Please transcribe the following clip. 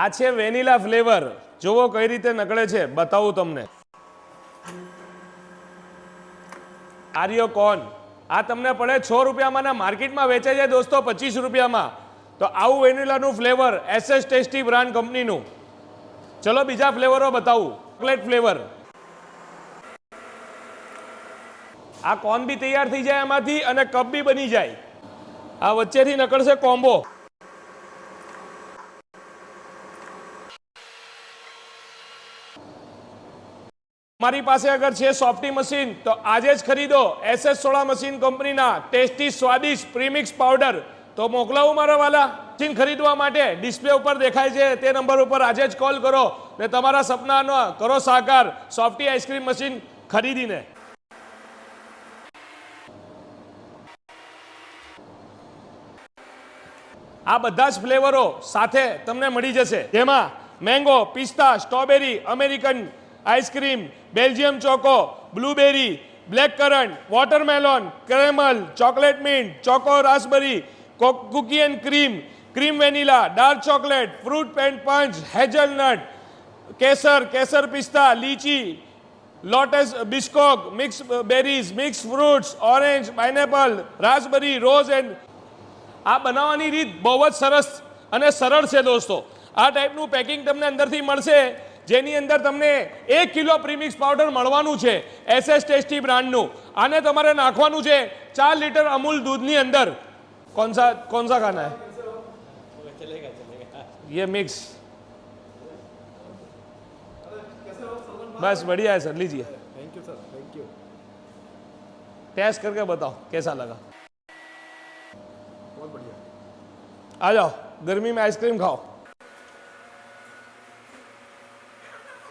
આ છે vanilla flavour, જોવો કઈ રીતે નકળે છે, બતાવું તમને। આર્યો કોન આ તમને પડે 6 રૂપિયામાં ને માર્કેટમાં વેચે છે દોસ્તો 25 રૂપિયામાં। તો આવું વેનીલાનું ફ્લેવર એસએસ ટેસ્ટી બ્રાન્ડ કંપનીનું। ચલો બીજા ફ્લેવરો બતાવું। ચોકલેટ ફ્લેવર, આ કોન બી તૈયાર થઈ જાય એમાંથી અને કપ બી બની જાય। આ વચ્ચેથી નકળશે કોમ્બો। हमारी पास अगर छे सॉफ्टी मशीन तो आज ज खरीदो एसएस सोडा मशीन कंपनी ना टेस्टी स्वादिष्ट प्रीमिक्स पाउडर। तो मोकलावू मारा वाला मशीन खरीदवा माटे डिस्प्ले ऊपर देखाय छे ते नंबर ऊपर आज ज कॉल करो ने तमारा सपनानो करो साकार सॉफ्टी आइसक्रीम मशीन खरीदीने। आ बधा ज फ्लेवरो साथे तमने मळी जशे, जेमां मैंगो, पिस्ता, strawberry, American ice cream, Belgium choco, blueberry, black currant, watermelon, caramel, chocolate mint, choco raspberry, cookie and cream, cream vanilla, dark chocolate, fruit and punch, hazelnut, केसर, केसर पिस्ता, लीची, lotus Biscoff, mix berries, mix fruits, orange, pineapple, raspberry, rose and आ बनावવાની રીત બહુ જ સરસ અને સરળ છે દોસ્તો। આ ટાઈપનું પેકિંગ તમને અંદરથી મળશે જેની અંદર તમને 1 કિલો પ્રીમિક્સ પાવડર મળવાનું છે એસએસ ટેસ્ટી બ્રાન્ડનું। આને તમારે નાખવાનું છે 4 લીટર અમૂલ दूधની અંદર। कौन सा खाना है? ये मिक्स बस बढ़िया है सर, लीजिए। Thank you sir, thank you. Test करके बताओ कैसा लगा। बहुत बढ़िया। आ जाओ गर्मी में आइसक्रीम खाओ।